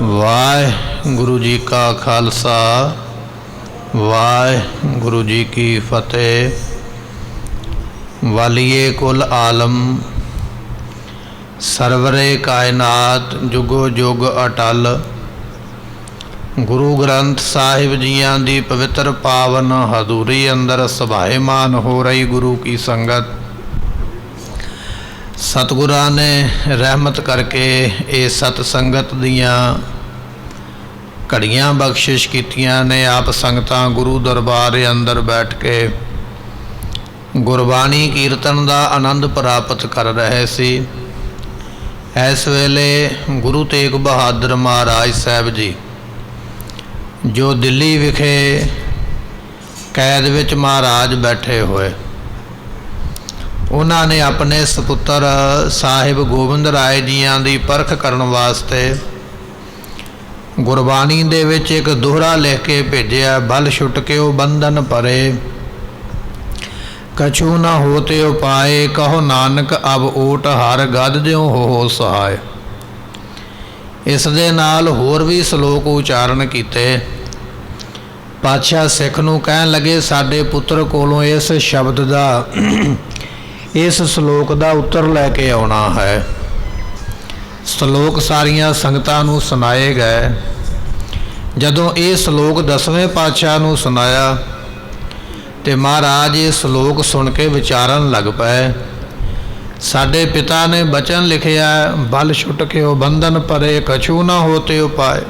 वाहिगुरु जी का खालसा वाहिगुरु जी की फतेह। वालिए कुल आलम सरवरे कायनात जुगो जुग अटल। गुरु ग्रंथ साहिब जियां दी पवित्र पावन हजूरी अंदर सभाएमान हो रही गुरु की संगत। सतगुरां ने रहमत करके ये सतसंगत दियां घड़ियां बख्शिश कीतियां ने। आप संगतां गुरु दरबार अंदर बैठ के गुरबाणी कीर्तन का आनंद प्राप्त कर रहे सी। इस वेले गुरु तेग बहादुर महाराज साहब जी जो दिल्ली विखे कैद विच महाराज बैठे हुए, उन्होंने अपने सपुत्र साहिब गोबिंद राय जियां दी परख करन वास्ते गुरबाणी दे विच एक दोहरा लिख के भेजिया। बल छुट के ओ बंधन परे, कछु न होते उपाय। कहो नानक अब ओट हर गद द्यों हो सहाय। इस दे नाल होर भी सलोक उचारण कीते। पातशाह सिख नूं कहन लगे साडे पुत्र कोलों इस शब्द दा इस सलोक का उत्तर लैके आना है। सलोक सारिया संगतां नूं सुनाए गए। जदों ये सलोक 10वें पातशाह नूं सुनाया तो महाराज ये सलोक सुन के विचारन लग पे। साडे पिता ने बचन लिखिया, बल छुट के ओ बंधन परे, कछु ना होते उपाय।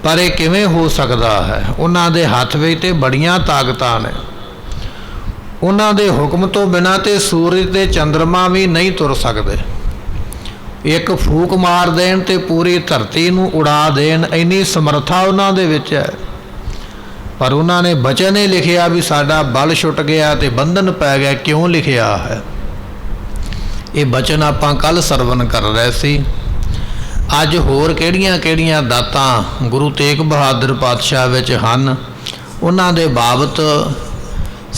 पर यह किवें हो सकता है? उन्हां दे हथ विच ते बड़ियां ताकतां ने। उन्हां दे हुक्म तो बिना ते सूरज ते चंद्रमा भी नहीं तुर सकते। एक फूक मार देन ते पूरी धरती नूं उड़ा देन, इन्नी समर्था उन्हां दे विच है। पर उन्होंने बचन ही लिखिया भी साडा बल छुट गया ते बंधन पै गया। क्यों लिखिया है? ये बचन आपां कल सरवण कर रहे सी। अज होर किहड़ियां दातां गुरु तेग बहादुर पातशाह विच हन, उन्हां दे बाबत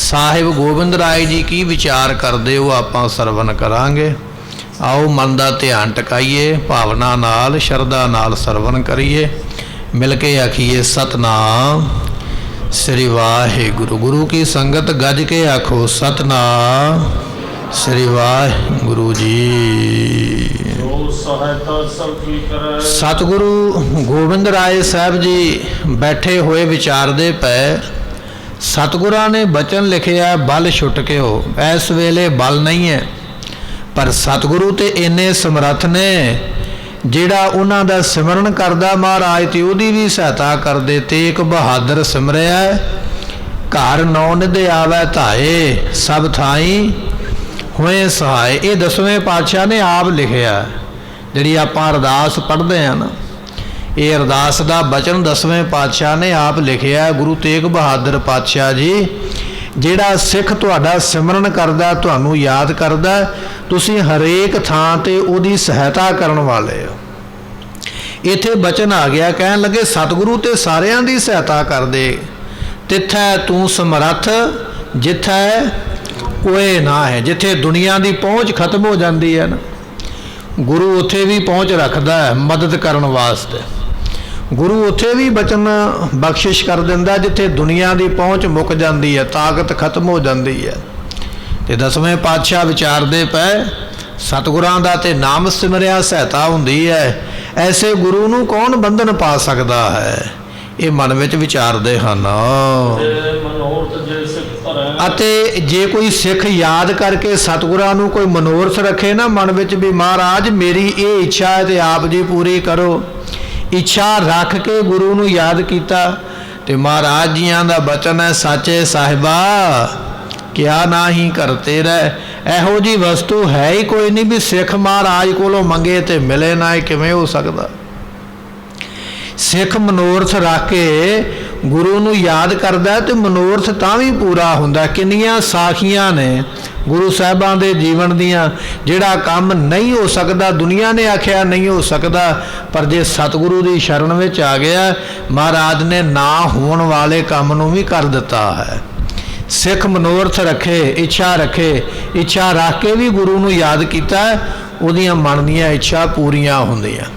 साहिब गोबिंद राय जी की विचार करते हो आपां सरवण करांगे। आओ मन का ध्यान टकाइए, भावना नाल शरदा नाल सरवण करिए। मिल के आखिए सतनाम श्री वाहिगुरु। गुरु की संगत गज के आखो सतनाम श्री वाहिगुरु जी। सतगुरु गोबिंद राय साहब जी बैठे हुए विचारते पे। सतगुरां ने बचन लिखिया, बल छुट के हो। इस वेले बल नहीं है, पर सतगुरु ते इन्ने समर्थ ने जिहड़ा उन्हां दा सिमरन करदा महाराज ते उहदी भी सहायता करदे। तेग बहादुर सिमरिया घर नौ निधे आवे धाए, सब थाई होए सहाय। ये 10वें पातशाह ने आप लिखिया। जिहड़ी आपां अरदास पढ़दे हैं ना, ये अरदास का बचन 10वें पातशाह ने आप लिखिया। गुरु तेग बहादुर पातशाह जी जिहड़ा सिख तुहाडा सिमरन करदा, तुहानूं याद करदा, तुसीं हरेक थां ते उहदी सहायता करन वाले हो। इत्थे बचन आ गया, कहन लगे सतगुरु ते सारियां दी सहायता करदे। तिथै तू समर्थ जिथै कोई ना है। जिथे दुनिया की पहुँच खत्म हो जाती है ना, गुरु उत्थे भी पहुँच रखता है मदद करने वास्ते। गुरु उत्थे भी बचन बख्शिश कर दिंदा जिथे दुनिया की पहुँच मुक जाती है, ताकत खत्म हो जाती है। तो 10वें पातशाह विचारते पे सतगुरां दा ते नाम सिमरिया सहायता हुंदी है। ऐसे गुरु नूं कौन बंधन पा सकता है? ये मन विच विचारते हैं। अते जे कोई सिख याद करके सतगुरां नूं कोई मनोरथ रखे ना मन विच भी महाराज मेरी ये इच्छा है तो आप जी पूरी करो। इच्छा रख के गुरु नूं याद किया तो महाराज जियां दा बचन है, साचे साहिबा क्या ना ही करते रह। एहो जी वस्तु है ही कोई नहीं भी सिख महाराज कोलों मंगे तो मिले ना। किवें हो सकता? सिख मनोरथ रख के गुरु नूं याद करदा तो मनोरथ तां भी पूरा हुंदा। किन्नियां साखियां ने गुरु साहिबां दे जीवन दियां जिहड़ा काम नहीं हो सकता, दुनिया ने आख्या नहीं हो सकता, पर जे सतगुरु दी शरण विच आ गया महाराज ने ना होण वाले काम नूं भी कर दिता है। सिख मनोरथ रखे, इच्छा रखे, इच्छा रख के भी गुरु नूं याद कीता, उहदियां मन दीयां इच्छा पूरीआं हुंदियां।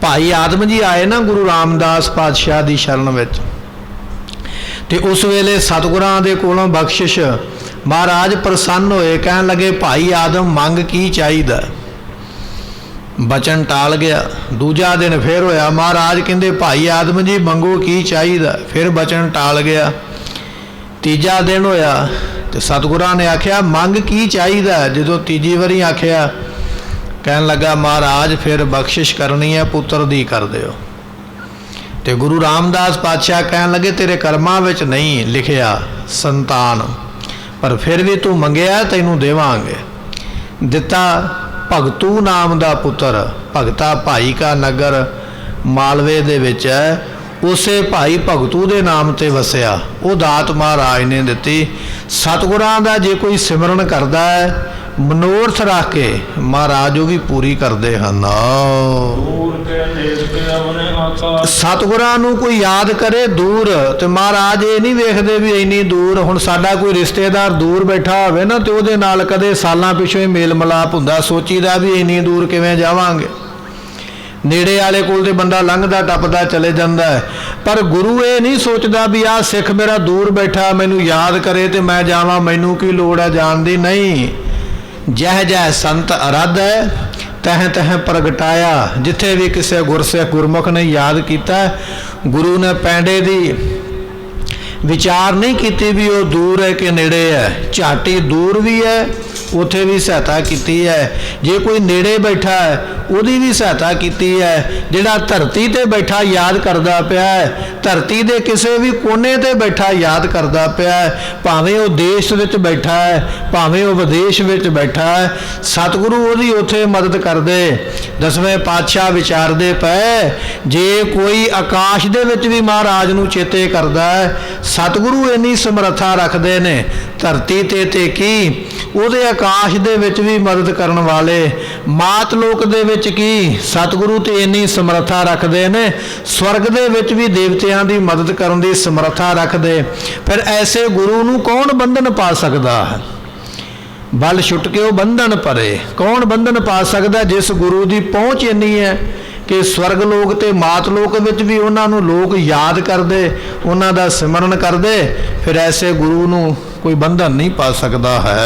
भाई आदम जी आए ना गुरु रामदास पातशाह की शरण में, तो उस वेले सतगुरां दे कोलों बख्शिश महाराज प्रसन्न होए, कहन लगे भाई आदम मंग की चाहिदा। बचन टाल गया। दूजा दिन फिर होया, महाराज कहंदे भाई आदम जी मंगो की चाहिदा, फिर बचन टाल गया। तीजा दिन होया तो सतगुरां ने आख्या मंग की चाहिदा। जो तीजी वारी आख्या, कहन लगा महाराज फिर बख्शिश करनी है, पुत्र दी कर दिओ। तो गुरु रामदास पातशाह कहन लगे तेरे कर्मां विच नहीं लिखिया संतान, पर फिर भी तू मंगया तैनूं देवांगे। दिता भगतू नाम दा पुत्र, भगता भाई का नगर मालवे दे विच है, उसे भाई भगतू दे नाम ते वसिया। वो दात महाराज ने दिती। सतगुरां दा जे कोई सिमरन करदा है मनोरथ रख के, महाराज वो भी पूरी करते हैं। सतगुरां नूं कोई याद करे दूर, तो महाराज ये नहीं वेखदे भी इन्नी दूर। हुण साडा कोई रिश्तेदार दूर बैठा होवे ना, तो उहदे नाल कदे सालां पिछों ही मेल मिलाप हुंदा, सोचीदा भी इन्नी दूर किवें जावांगे। नेड़े वाले कोल ते बंदा लंघदा टपदा चले जांदा है, पर गुरु ये नहीं सोचदा भी आ सिख मेरा दूर बैठा मैनू याद करे तो मैं जावां, मैनू की लोड़ है जाण दी। नहीं, जह जह संत अरद है तह तह प्रगटाया। जिथे भी किसी गुरसिख गुरमुख ने याद किया, गुरु ने पैंडे दी विचार नहीं की भी वो दूर है कि नेड़े है। झाटी दूर भी है, उथे भी सहायता की है। जे कोई नेड़े बैठा है उहदी भी सहायता की है। जिहड़ा धरती ते बैठा याद करदा पिया है, धरती दे किसी भी कोने ते बैठा याद करदा पिया है, भावें वो देश विच बैठा है भावें वो विदेश विच बैठा है, सतगुरु उहदी उथे मदद कर दे। दसवें पातशाह विचारदे पए, जे कोई आकाश दे विच भी महाराज नूं चेते करदा है, सतगुरु इन्नी समर्था रखदे ने धरती ते की उहदे आकाश दे विच भी मदद करन वाले, मात लोक दे विच की सतगुरु ते इन्नी समर्था रखदे ने, स्वर्ग दे विच भी देवतियां दी मदद करन दी समर्था रखदे। फिर ऐसे गुरु नूं कौन बंधन पा सकदा है? बल छुट के वो बंधन परे कौन बंधन पा सकदा? जिस गुरु की पहुँच इन्नी है कि स्वर्ग लोक ते मात लोक विच भी उन्हां नूं लोग याद करदे, उन्हां दा सिमरन करदे, फिर ऐसे गुरु नूं कोई बंधन नहीं पा सकता है।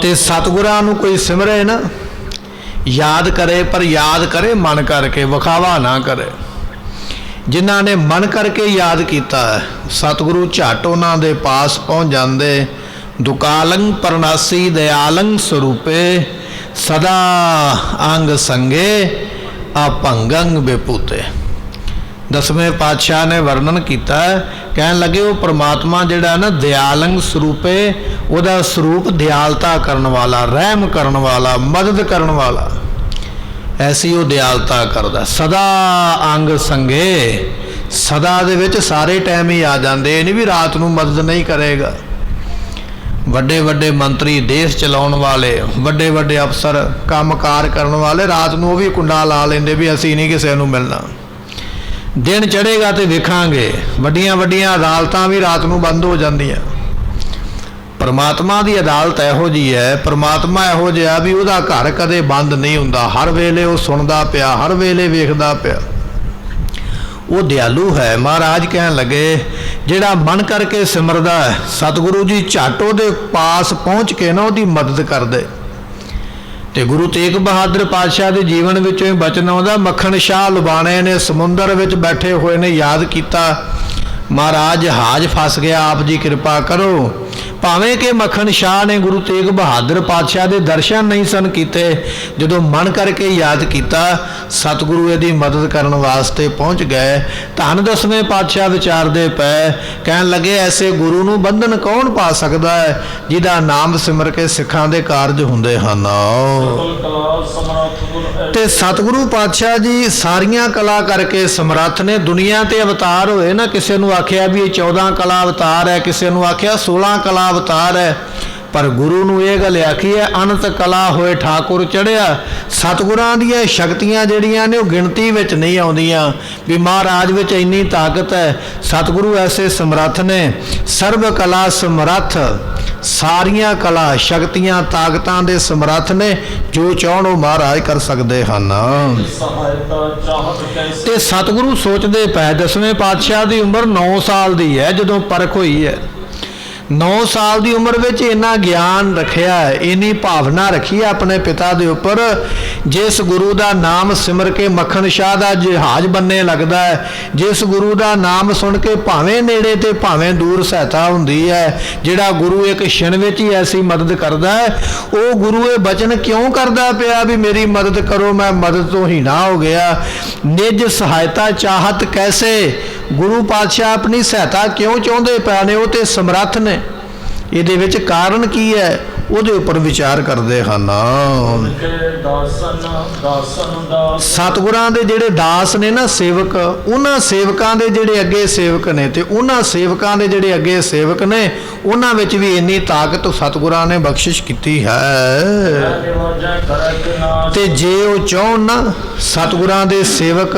ते सतगुरां नूं कोई सिमरे ना, याद करे, पर याद करे मन करके, विखावा ना करे। जिन्हां ने मन करके याद किया है, सतगुरु झट उन्हां दे पास पहुँच जाते। दुकालंग परनासी दयालंग स्वरूपे, सदा अंग संगे अपंगंग बेपूते। दसवें पातशाह ने वर्णन किया, कहन लगे वो परमात्मा जिहड़ा ना दयालंग स्वरूपे, उहदा स्वरूप दयालता करन वाला, रहम करन वाला, मदद करन वाला, ऐसी वो दयालता करदा। सदा अंग संगे, सदा दे विच सारे टाइम ही आ जाते, नहीं भी रात नूं मदद नहीं करेगा। ਵੱਡੇ ਵੱਡੇ मंत्री, देश चलाउण वाले, ਵੱਡੇ ਵੱਡੇ अफसर, कामकार करन वाले, रात ਨੂੰ भी कुंडा ला लेंदे भी असीं नहीं किसी ਨੂੰ मिलना। दिन चढ़ेगा तो वेखांगे, ਵੱਡੀਆਂ ਵੱਡੀਆਂ अदालतां भी रात ਨੂੰ बंद हो जांदियां। परमात्मा की अदालत इहो जी है, परमात्मा इहो जिहा भी ਉਹਦਾ घर कदे बंद नहीं हुंदा, हर वेले वो सुनदा पिया, हर वेले वेखदा पिया। वो दयालु है। महाराज कहन लगे जिहड़ा मन करके सिमरदा है, सतगुरु जी झट उहदे पास पहुँच के ना उहदी मदद करदे। ते गुरु तेग बहादुर पातशाह के जीवन विचों ही बचन आउंदा, मक्खण शाह लुबाणे ने समुंदर विच बैठे हुए ने याद किया, महाराज जहाज फस गया, आप जी कृपा करो। भावें कि मक्खण शाह ने गुरु तेग बहादुर पातशाह के दर्शन नहीं सन कीते, जदों मन करके याद किया, सतगुरु इहदी मदद करने वास्ते पहुँच गए। धन दसवें पातशाह विचारदे पए, कहन लगे ऐसे गुरु नूं बंधन कौन पा सकता है जिहदा नाम सिमर के सिखां दे कारज हुंदे हन। ते सतगुरु पातशाह जी सारियां कला करके समर्थ ने। दुनिया ते अवतार होए ना, किसी नूं आखिया भी 14 कला अवतार है, किसी नूं आखिया 16 कला अवतार है, पर गुरु नूं ये गल आखी है, अनंत कला होए ठाकुर चढ़िया। सतगुरां दीयां शक्तियां जिहड़ियां ने गिणती विच नहीं आउंदियां भी महाराज विच इन्नी ताकत है। सतगुरु ऐसे समर्थ ने, सर्व कला समर्थ, सारियां कला शक्तियां ताकतां दे समर्थ ने, जो चाहण वो महाराज कर सकते हैं। ते सतगुरु सोचते पै, 10वें पातशाह की उम्र 9 साल की है जदों परख हुई है। 9 साल की उम्र में इन्ना ज्ञान रखिया है, इन्नी भावना रखी है अपने पिता के उपर। जिस गुरु का नाम सिमर के मक्खन शाह का जहाज बनने लगता है, जिस गुरु का नाम सुन के भावें नेड़े ते भावें दूर सहायता होंदी है, जिहड़ा गुरु एक क्षण में ही ऐसी मदद करता है, वो गुरु ये बचन क्यों करता पिया भी मेरी मदद करो, मैं मदद तो हीना हो गया। निज सहायता चाहत कैसे, गुरु पातशाह अपनी सहायता क्यों चाहते पै ने, वो तो समर्थ ने। ਇਹਦੇ ਵਿੱਚ ਕਾਰਨ ਕੀ ਹੈ, ਉਹਦੇ ਉੱਪਰ ਵਿਚਾਰ ਕਰਦੇ ਹਨ। ਸਤਿਗੁਰਾਂ ਦੇ ਜਿਹੜੇ ਦਾਸ ਨੇ ਨਾ ਸੇਵਕ, ਉਹਨਾਂ ਸੇਵਕਾਂ ਦੇ ਜਿਹੜੇ ਅੱਗੇ ਸੇਵਕ ਨੇ ਤੇ ਉਹਨਾਂ ਸੇਵਕਾਂ ਦੇ ਜਿਹੜੇ ਅੱਗੇ ਸੇਵਕ ਨੇ, ਉਹਨਾਂ ਵਿੱਚ ਵੀ ਇੰਨੀ ਤਾਕਤ ਸਤਿਗੁਰਾਂ ਨੇ ਬਖਸ਼ਿਸ਼ ਕੀਤੀ ਹੈ। ਤੇ ਜੇ ਉਹ ਚਾਹੁਣ ਨਾ, ਸਤਿਗੁਰਾਂ ਦੇ ਸੇਵਕ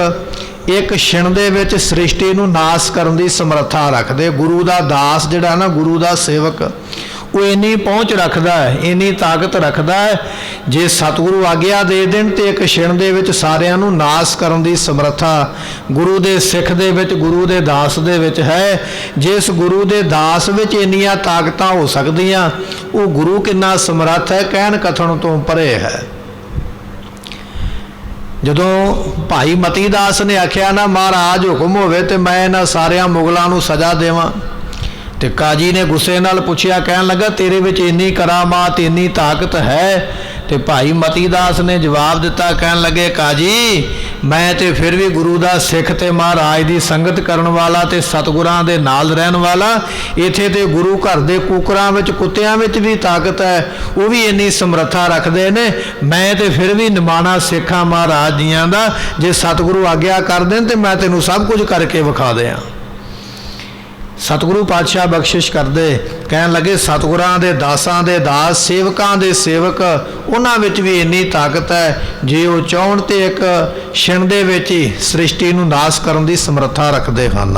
एक क्षण दे विच सृष्टि नूं नाश करन दी समर्था रखदे। गुरु दा दास जिहड़ा ना, गुरु दा सेवक, वो इन्नी पहुँच रखदा है, इन्नी ताकत रखदा है, जे सतगुरु आग्या दे देण ते एक क्षण दे विच सारियां नूं नाश करन दी समर्था गुरु दे सिख दे विच, गुरु दे दास दे विच है। जिस गुरु दे दास विच इन्नियां ताकतां हो सकदियां, वो गुरु किन्ना समर्थ है, कहण कथन तो परे है। जदों भाई मती दास ने आख्या ना, महाराज हुक्म होवे ते मैं इन्हां सारियां मुगलों नूं सज़ा देवां, ते काजी ने गुस्से नाल पुछया, कहन लगा तेरे विच इन्नी करामात, इन्नी ताकत है? ते भाई मती दास ने जवाब दिता, कहन लगे काजी मैं ते फिर भी गुरु दा सिख ते महाराज दी संगत करन वाला ते सतगुरां दे नाल रहन वाला, इत्थे ते गुरु घर दे कुकरां विच, कुत्तियां विच भी ताकत है, वो भी इन्नी समर्था रखदे ने। मैं ते फिर भी निमाणा सिख हां महाराज जियां दा, जे सतगुरु आग्या कर देन ते मैं तैनूं सब कुछ करके विखा दियां। सतगुरु पातशाह बख्शिश करते, कहन लगे सतगुरां दे दासां दे दास, सेवकां दे सेवक, उन्हां विच भी इन्नी ताकत है, जे वो चाहण ते एक क्षण दे विच ही सृष्टि नूं नाश करन दी समर्था रखदे हन।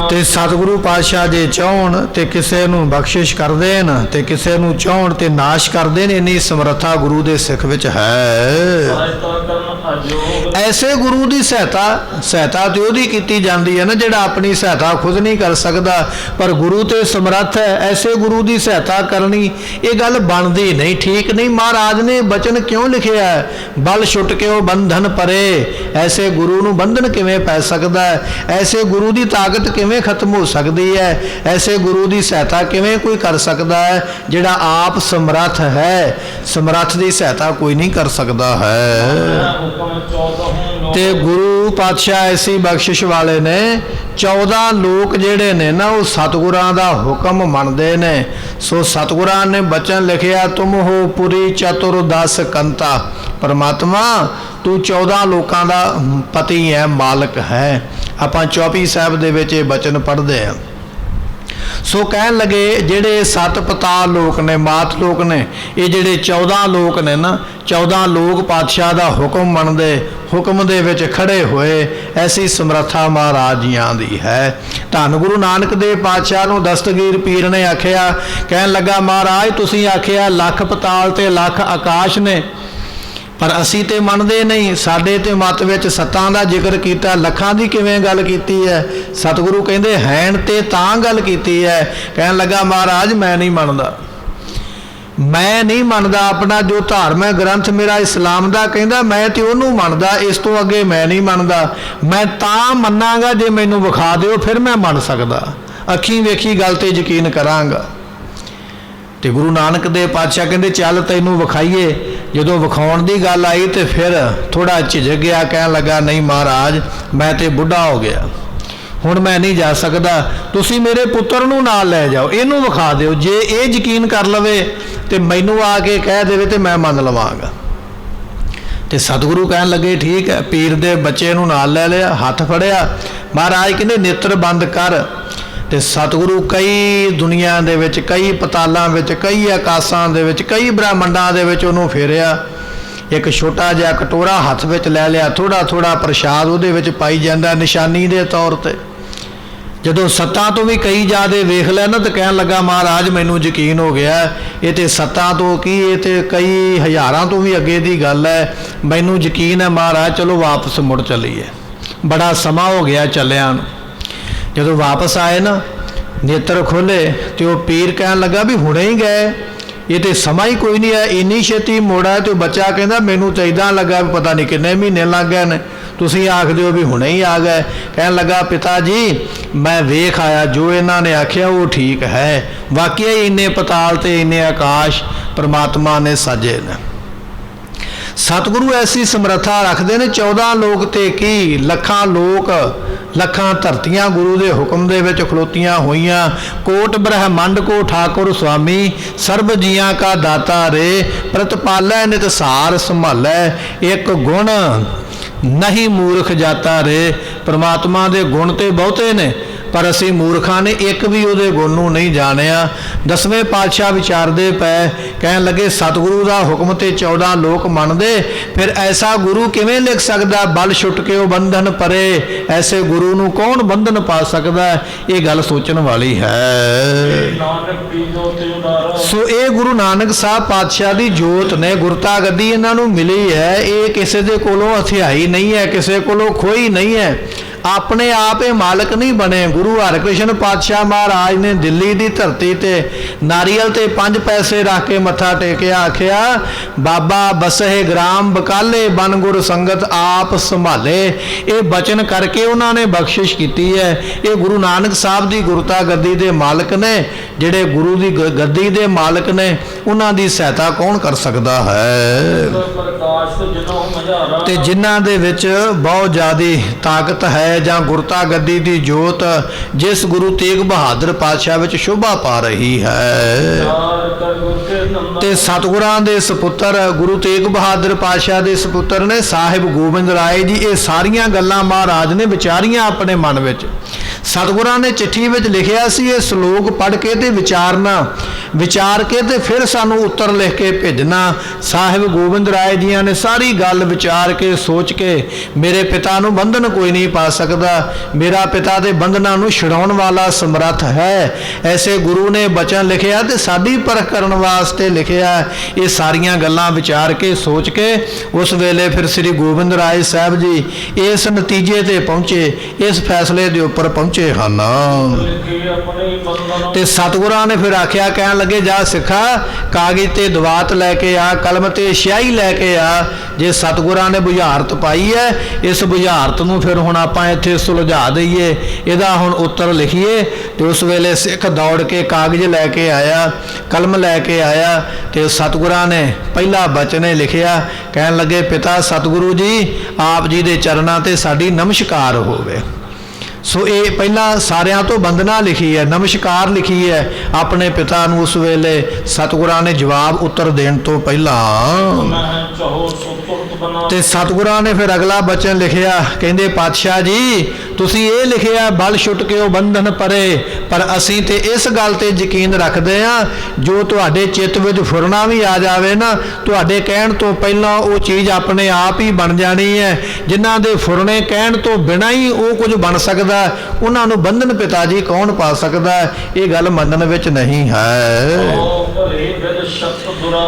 ते सतगुरु पातशाह जे चाहण ते किसे नूं बख्शिश कर देन, ते किसे नूं चाहण ते नाश कर देन, इन्नी समर्था गुरु दे सिख विच है। ऐसे गुरु की सहायता तो उहदी कीती जाती है ना, जिहड़ा अपनी सहायता खुद नहीं कर सकता, पर गुरु तो समर्थ है। ऐसे गुरु की सहायता करनी ये गल बनती नहीं, ठीक नहीं। महाराज ने बचन क्यों लिखे है, बल छुट के वो बंधन परे, ऐसे गुरु नूं बंधन किवें पै सकता है, ऐसे गुरु की ताकत किवें खत्म हो सकती है, ऐसे गुरु की सहायता किवें कोई कर सकता है, जिहड़ा आप समर्थ है। समर्थ की सहायता कोई नहीं कर सकता है। ते गुरु पातशाह ऐसी बख्शिश वाले ने 14 लोग जिहड़े ने ना, वो सतगुरां दा हुक्म मनदे ने। सो सतगुरां ने बचन लिखिया, तुम हो पुरी चतुर्दश कंता, परमात्मा तू 14 लोगों का पति है, मालक है। आपां चौपी साहब दे विच बचन पढ़दे हैं। सो कहन लगे जेड़े 7 पताल लोक ने, मात लोक ने, ये जेड़े 14 लोक ने ना, 14 लोग पातशाह का हुक्म मनदे, हुक्म दे विच खड़े हुए, ऐसी समर्था महाराज जियां दी है। धन गुरु नानक देव पातशाह नूं दस्तगीर पीर ने आखिया, कहन लगा महाराज तुसीं आखिया लख पताल ते लख आकाश ने, पर असी तो मनते नहीं, साडे ते मत विच सत्तां दा जिक्र किया, लखां दी किवें गल कीती है। सतगुरु कहंदे हैन ते तां गल कीती है। कहन लगा महाराज मैं नहीं मनदा, मैं नहीं मनदा, अपना जो धार्मिक ग्रंथ मेरा इस्लाम दा कहंदा मैं तो उहनूं मनदा, इस तो अगे मैं नहीं मनदा। मैं तां मन्नांगा जे मैनूं विखा दिओ, फिर मैं मन सकदा, अखीं वेखी गल ते यकीन करांगा। तो गुरु नानक देव पातशाह कहते चल तैनूं विखाईए। जदों विखाउण की गल आई तो फिर थोड़ा झिझक गया, कह लगा नहीं महाराज मैं तो बुढ़ा हो गया, हुण मैं नहीं जा सकता, तुसीं मेरे पुत्र नूं नाल लै जाओ, इनू विखा दिओ, जे ये यकीन कर लवे तो मैनू आके कह देवे तो मैं मन लवांगा। तो सतगुरु कहन लगे ठीक है। पीर दे बच्चे नूं नाल लै लिया, हथ फड़िया, महाराज कहंदे नेत्र बंद कर। ਤੇ ਸਤਿਗੁਰੂ ਕਈ ਦੁਨੀਆ ਦੇ ਵਿੱਚ, ਕਈ ਪਤਾਲਾਂ ਵਿੱਚ, ਕਈ ਆਕਾਸ਼ਾਂ ਦੇ ਵਿੱਚ, ਕਈ ਬ੍ਰਹਮੰਡਾਂ ਦੇ ਵਿੱਚ ਉਹਨੂੰ ਫੇਰਿਆ। ਇੱਕ ਛੋਟਾ ਜਿਹਾ ਕਟੋਰਾ ਹੱਥ ਵਿੱਚ ਲੈ ਲਿਆ, ਥੋੜ੍ਹਾ ਥੋੜ੍ਹਾ ਪ੍ਰਸ਼ਾਦ ਉਹਦੇ ਵਿੱਚ ਪਾਈ ਜਾਂਦਾ ਨਿਸ਼ਾਨੀ ਦੇ ਤੌਰ ਤੇ। ਜਦੋਂ ਸੱਤਾਂ ਤੋਂ ਵੀ ਕਈ ਜ਼ਿਆਦੇ ਵੇਖ ਲਿਆ ਨਾ ਤਾਂ ਕਹਿਣ ਲੱਗਾ ਮਹਾਰਾਜ ਮੈਨੂੰ ਯਕੀਨ ਹੋ ਗਿਆ, ਇਹ ਤੇ ਸੱਤਾਂ ਤੋਂ ਕੀ, ਇਹ ਤੇ ਕਈ ਹਜ਼ਾਰਾਂ ਤੋਂ ਵੀ ਅੱਗੇ ਦੀ ਗੱਲ ਹੈ, ਮੈਨੂੰ ਯਕੀਨ ਹੈ ਮਹਾਰਾਜ, ਚਲੋ ਵਾਪਸ ਮੁੜ ਚੱਲੀਏ। ਬੜਾ ਸਮਾਂ ਹੋ ਗਿਆ ਚੱਲਿਆਂ ਨੂੰ। ਜਦੋਂ ਵਾਪਸ ਆਏ ਨਾ, ਨੇਤਰ ਖੋਲ੍ਹੇ ਤੇ ਉਹ ਪੀਰ ਕਹਿਣ ਲੱਗਾ ਵੀ ਹੁਣੇ ਹੀ ਗਏ, ਇਹ ਤੇ ਸਮਾਂ ਹੀ ਕੋਈ ਨਹੀਂ ਹੈ, ਇੰਨੀ ਛੇਤੀ ਮੋੜਾ। ਤੇ ਬੱਚਾ ਕਹਿੰਦਾ ਮੈਨੂੰ ਤਾਂ ਇੱਦਾਂ ਲੱਗਾ ਵੀ ਪਤਾ ਨਹੀਂ ਕਿੰਨੇ ਮਹੀਨੇ ਲੱਗ ਗਏ ਨੇ, ਤੁਸੀਂ ਆਖਦੇ ਹੋ ਵੀ ਹੁਣੇ ਹੀ ਆ ਗਏ। ਕਹਿਣ ਲੱਗਾ ਪਿਤਾ ਜੀ ਮੈਂ ਵੇਖ ਆਇਆ, ਜੋ ਇਹਨਾਂ ਨੇ ਆਖਿਆ ਉਹ ਠੀਕ ਹੈ, ਵਾਕਿਆ ਹੀ ਇੰਨੇ ਪਤਾਲ ਤੇ ਇੰਨੇ ਆਕਾਸ਼ ਪਰਮਾਤਮਾ ਨੇ ਸਾਜੇ ਨੇ। ਸਤਿਗੁਰੂ ਐਸੀ ਸਮਰੱਥਾ ਰੱਖਦੇ ਨੇ, 14 ਲੋਕ ਤੇ ਕੀ ਲੱਖਾਂ ਲੋਕ, ਲੱਖਾਂ ਧਰਤੀਆਂ ਗੁਰੂ ਦੇ ਹੁਕਮ ਦੇ ਵਿੱਚ ਖਲੋਤੀਆਂ ਹੋਈਆਂ। ਕੋਟ ਬ੍ਰਹਮੰਡ ਕੋ ਠਾਕੁਰ ਸੁਆਮੀ, ਸਰਬ ਜੀਆਂ ਕਾ ਦਾਤਾ ਰੇ, ਪ੍ਰਤਪਾਲੈ ਨਿਤ ਸਾਰ ਸੰਭਾਲੈ, ਇੱਕ ਗੁਣ ਨਹੀਂ ਮੂਰਖ ਜਾਤਾ ਰੇ। ਪਰਮਾਤਮਾ ਦੇ ਗੁਣ ਤੇ ਬਹੁਤੇ ਨੇ, ਪਰ ਅਸੀਂ ਮੂਰਖਾਂ ਨੇ ਇੱਕ ਵੀ ਉਹਦੇ ਗੁਣ ਨੂੰ ਨਹੀਂ ਜਾਣਿਆ। 10ਵੇਂ ਪਾਤਸ਼ਾਹ ਵਿਚਾਰਦੇ ਪਏ, ਕਹਿਣ ਲੱਗੇ ਸਤਿਗੁਰੂ ਦਾ ਹੁਕਮ ਤੇ 14 ਲੋਕ ਮੰਨਦੇ, ਫਿਰ ਐਸਾ ਗੁਰੂ ਕਿਵੇਂ ਲਿਖ ਸਕਦਾ ਬਲ ਛੁੱਟ ਕੇ ਉਹ ਬੰਧਨ ਪਰੇ, ਐਸੇ ਗੁਰੂ ਨੂੰ ਕੌਣ ਬੰਧਨ ਪਾ ਸਕਦਾ? ਇਹ ਗੱਲ ਸੋਚਣ ਵਾਲੀ ਹੈ। ਸੋ ਇਹ ਗੁਰੂ ਨਾਨਕ ਸਾਹਿਬ ਪਾਤਸ਼ਾਹ ਦੀ ਜੋਤ ਨੇ, ਗੁਰਤਾ ਗੱਦੀ ਇਹਨਾਂ ਨੂੰ ਮਿਲੀ ਹੈ। ਇਹ ਕਿਸੇ ਦੇ ਕੋਲੋਂ ਹਥਿਆਈ ਨਹੀਂ ਹੈ, ਕਿਸੇ ਕੋਲੋਂ ਖੋਈ ਨਹੀਂ ਹੈ, ਆਪਣੇ ਆਪ ਇਹ ਮਾਲਕ ਨਹੀਂ ਬਣੇ। ਗੁਰੂ ਹਰਿਕ੍ਰਿਸ਼ਨ ਪਾਤਸ਼ਾਹ ਮਹਾਰਾਜ ਨੇ ਦਿੱਲੀ ਦੀ ਧਰਤੀ ਤੇ ਨਾਰੀਅਲ ਤੇ 5 ਪੈਸੇ ਰੱਖ ਕੇ ਮੱਥਾ ਟੇਕਿਆ, ਆਖਿਆ ਬਾਬਾ ਬਸਹਿ ਗ੍ਰਾਮ ਬਕਾਲੇ ਬਨ ਗੁਰ ਸੰਗਤ ਆਪ ਸੰਭਾਲੇ। ਇਹ ਬਚਨ ਕਰਕੇ ਉਹਨਾਂ ਨੇ ਬਖਸ਼ਿਸ਼ ਕੀਤੀ ਹੈ। ਇਹ ਗੁਰੂ ਨਾਨਕ ਸਾਹਿਬ ਦੀ ਗੁਰਤਾ ਗੱਦੀ ਦੇ ਮਾਲਕ ਨੇ। ਜਿਹੜੇ ਗੁਰੂ ਦੀ ਗੱਦੀ ਦੇ ਮਾਲਕ ਨੇ ਉਹਨਾਂ ਦੀ ਸਹਾਇਤਾ ਕੌਣ ਕਰ ਸਕਦਾ ਹੈ? ਤੇ ਜਿਨ੍ਹਾਂ ਦੇ ਵਿੱਚ ਬਹੁਤ ਜ਼ਿਆਦੀ ਤਾਕਤ ਹੈ ਜਾਂ ਗੁਰਤਾ ਗੱਦੀ ਦੀ ਜੋਤ ਜਿਸ ਗੁਰੂ ਤੇਗ ਬਹਾਦਰ ਪਾਤਸ਼ਾਹ ਵਿੱਚ ਸ਼ੋਭਾ ਪਾ ਰਹੀ ਹੈ। ਤੇ ਸਤਿਗੁਰਾਂ ਦੇ ਸਪੁੱਤਰ ਗੁਰੂ ਤੇਗ ਬਹਾਦਰ ਪਾਤਸ਼ਾਹ ਦੇ ਸਪੁੱਤਰ ਨੇ ਸਾਹਿਬ ਗੋਬਿੰਦ ਰਾਏ ਜੀ। ਇਹ ਸਾਰੀਆਂ ਗੱਲਾਂ ਮਹਾਰਾਜ ਨੇ ਵਿਚਾਰੀਆਂ ਆਪਣੇ ਮਨ ਵਿੱਚ। ਸਤਿਗੁਰਾਂ ਨੇ ਚਿੱਠੀ ਵਿੱਚ ਲਿਖਿਆ ਸੀ ਇਹ ਸ਼ਲੋਕ ਪੜ੍ਹ ਕੇ ਤੇ ਵਿਚਾਰਨਾ, ਵਿਚਾਰ ਕੇ ਤੇ ਫਿਰ ਸਾਨੂੰ ਉੱਤਰ ਲਿਖ ਕੇ ਭੇਜਣਾ। ਸਾਹਿਬ ਗੋਬਿੰਦ ਰਾਏ ਜੀਆਂ ਨੇ ਸਾਰੀ ਗੱਲ ਵਿਚਾਰ ਕੇ ਸੋਚ ਕੇ, ਮੇਰੇ ਪਿਤਾ ਨੂੰ ਬੰਧਨ ਕੋਈ ਨਹੀਂ ਪਾ ਸਕਦਾ, ਮੇਰਾ ਪਿਤਾ ਦੇ ਬੰਧਨਾਂ ਨੂੰ ਛੁਡਾਉਣ ਵਾਲਾ ਸਮਰੱਥ ਹੈ। ਐਸੇ ਗੁਰੂ ਨੇ ਬਚਨ ਲਿਖਿਆ ਤੇ ਸਾਡੀ ਪਰਖ ਕਰਨ ਵਾਸਤੇ ਲਿਖਿਆ। ਇਹ ਸਾਰੀਆਂ ਗੱਲਾਂ ਵਿਚਾਰ ਕੇ ਸੋਚ ਕੇ ਉਸ ਵੇਲੇ ਫਿਰ ਸ੍ਰੀ ਗੋਬਿੰਦ ਰਾਏ ਸਾਹਿਬ ਜੀ ਇਸ ਨਤੀਜੇ ਤੇ ਪਹੁੰਚੇ, ਇਸ ਫੈਸਲੇ ਦੇ ਉੱਪਰ ਪਹੁੰਚੇ ਹਨ। ਤੇ ਸਤਿਗੁਰਾਂ ਨੇ ਫਿਰ ਆਖਿਆ, ਕਹਿਣ ਲੱਗੇ ਜਾ ਸਿੱਖਾ ਕਾਗਜ਼ ਤੇ ਦਵਾਤ ਲੈ ਕੇ ਆ, ਕਲਮ ਤੇ ਸਿਆਹੀ ਲੈ ਕੇ ਆ। ਜੇ ਸਤਿਗੁਰਾਂ ਨੇ ਬੁਝਾਰਤ ਪਾਈ ਹੈ, ਇਸ ਬੁਝਾਰਤ ਨੂੰ ਫਿਰ ਹੁਣ ਆਪਾਂ ਇੱਥੇ ਸੁਲਝਾ ਦਈਏ, ਇਹਦਾ ਹੁਣ ਉੱਤਰ ਲਿਖੀਏ। ਤੇ ਉਸ ਵੇਲੇ ਸਿੱਖ ਦੌੜ ਕੇ ਕਾਗਜ਼ ਲੈ ਕੇ ਆਇਆ, ਕਲਮ ਲੈ ਕੇ ਆਇਆ ਤੇ ਸਤਿਗੁਰਾਂ ਨੇ ਪਹਿਲਾ ਬਚਨ ਲਿਖਿਆ। ਕਹਿਣ ਲੱਗੇ ਪਿਤਾ ਸਤਿਗੁਰੂ ਜੀ ਆਪ ਜੀ ਦੇ ਚਰਨਾਂ ਤੇ ਸਾਡੀ ਨਮਸਕਾਰ ਹੋਵੇ। ਸੋ ਇਹ ਪਹਿਲਾਂ ਸਾਰਿਆਂ ਤੋਂ ਬੰਦਨਾ ਲਿਖੀ ਹੈ, ਨਮਸਕਾਰ ਲਿਖੀ ਹੈ ਆਪਣੇ ਪਿਤਾ ਨੂੰ। ਉਸ ਵੇਲੇ ਸਤਿਗੁਰਾਂ ਨੇ ਜਵਾਬ ਉੱਤਰ ਦੇਣ ਤੋਂ ਪਹਿਲਾਂ ਤੇ ਸਤਿਗੁਰਾਂ ਨੇ ਫਿਰ ਅਗਲਾ ਬਚਨ ਲਿਖਿਆ। ਕਹਿੰਦੇ ਪਾਤਸ਼ਾਹ ਜੀ ਤੁਸੀਂ ਇਹ ਲਿਖਿਆ ਬਲ ਛੁੱਟ ਕੇ ਉਹ ਬੰਧਨ ਪਰੇ, ਪਰ ਅਸੀਂ ਤੇ ਇਸ ਗੱਲ ਤੇ ਯਕੀਨ ਰੱਖਦੇ ਹਾਂ ਜੋ ਤੁਹਾਡੇ ਚਿੱਤ ਵਿੱਚ ਫੁਰਨਾ ਵੀ ਆ ਜਾਵੇ ਨਾ, ਤੁਹਾਡੇ ਕਹਿਣ ਤੋਂ ਪਹਿਲਾਂ ਉਹ ਚੀਜ਼ ਆਪਣੇ ਆਪ ਹੀ ਬਣ ਜਾਣੀ ਹੈ। ਜਿਨ੍ਹਾਂ ਦੇ ਫੁਰਨੇ ਕਹਿਣ ਤੋਂ ਬਿਨਾਂ ਹੀ ਉਹ ਕੁਝ ਬਣ ਸਕਦਾ, ਉਹਨਾਂ ਨੂੰ ਬੰਧਨ ਪਿਤਾ ਜੀ ਕੌਣ ਪਾ ਸਕਦਾ? ਇਹ ਗੱਲ ਮੰਨਣ ਵਿੱਚ ਨਹੀਂ ਹੈ।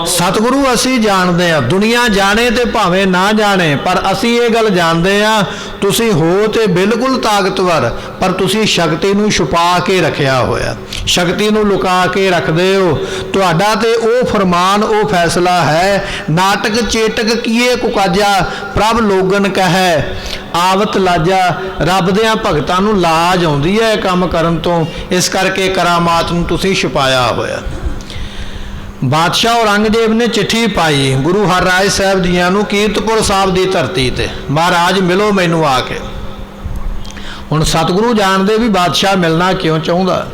ਸਤਿਗੁਰੂ ਅਸੀਂ ਜਾਣਦੇ ਹਾਂ, ਦੁਨੀਆ ਜਾਣੇ ਤੇ ਭਾਵੇਂ ਨਾ ਜਾਣੇ, ਪਰ ਅਸੀਂ ਇਹ ਗੱਲ ਜਾਣਦੇ ਹਾਂ ਤੁਸੀਂ ਹੋ ਤੇ ਬਿਲਕੁਲ ਤਾਕਤਵਰ, ਪਰ ਤੁਸੀਂ ਸ਼ਕਤੀ ਨੂੰ ਛੁਪਾ ਕੇ ਰੱਖਿਆ ਹੋਇਆ, ਸ਼ਕਤੀ ਨੂੰ ਲੁਕਾ ਕੇ ਰੱਖਦੇ ਹੋ। ਤੁਹਾਡਾ ਤੇ ਉਹ ਫਰਮਾਨ ਉਹ ਫੈਸਲਾ ਹੈ, ਨਾਟਕ ਚੇਟਕ ਕੀਏ ਕੁਕਾਜਾ ਪ੍ਰਭ ਲੋਗਨ ਕਹੈ ਆਵਤ ਲਾਜਾ। ਰੱਬ ਦਿਆਂ ਭਗਤਾਂ ਨੂੰ ਲਾਜ ਆਉਂਦੀ ਹੈ ਕੰਮ ਕਰਨ ਤੋਂ, ਇਸ ਕਰਕੇ ਕਰਾਮਾਤ ਨੂੰ ਤੁਸੀਂ ਛੁਪਾਇਆ ਹੋਇਆ। ਬਾਦਸ਼ਾਹ ਔਰੰਗਜ਼ੇਬ ਨੇ ਚਿੱਠੀ ਪਾਈ ਗੁਰੂ ਹਰਿਰਾਏ ਸਾਹਿਬ ਜੀਆਂ ਨੂੰ ਕੀਰਤਪੁਰ ਸਾਹਿਬ ਦੀ ਧਰਤੀ ਤੇ, ਮਹਾਰਾਜ ਮਿਲੋ ਮੈਨੂੰ ਆ ਕੇ। ਹੁਣ ਸਤਿਗੁਰੂ ਜਾਣਦੇ ਵੀ ਬਾਦਸ਼ਾਹ ਮਿਲਣਾ ਕਿਉਂ ਚਾਹੁੰਦਾ।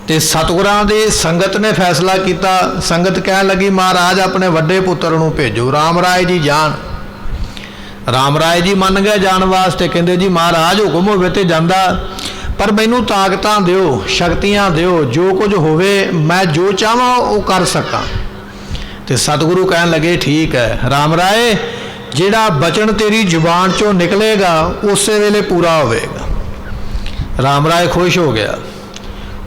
ਤੇ ਸਤਿਗੁਰਾਂ ਦੇ ਸੰਗਤ ਨੇ ਫੈਸਲਾ ਕੀਤਾ। ਸੰਗਤ ਕਹਿਣ ਲੱਗੀ ਮਹਾਰਾਜ ਆਪਣੇ ਵੱਡੇ ਪੁੱਤਰ ਨੂੰ ਭੇਜੋ, ਰਾਮ ਰਾਏ ਜੀ ਜਾਣ। ਰਾਮ ਰਾਏ ਜੀ ਮੰਨ ਗਏ ਜਾਣ ਵਾਸਤੇ। ਕਹਿੰਦੇ ਜੀ ਮਹਾਰਾਜ ਹੁਕਮ ਹੋਵੇ ਤੇ ਜਾਂਦਾ, पर मैनू ताकतां दिओ, शक्तियां दिओ, जो कुछ होवे मैं जो चाहां वो कर सकां। तो सतगुरु कहन लगे ठीक है राम राय, जिहड़ा बचन तेरी जुबान चों निकलेगा उस वेले पूरा होवेगा। राम राय खुश हो गया।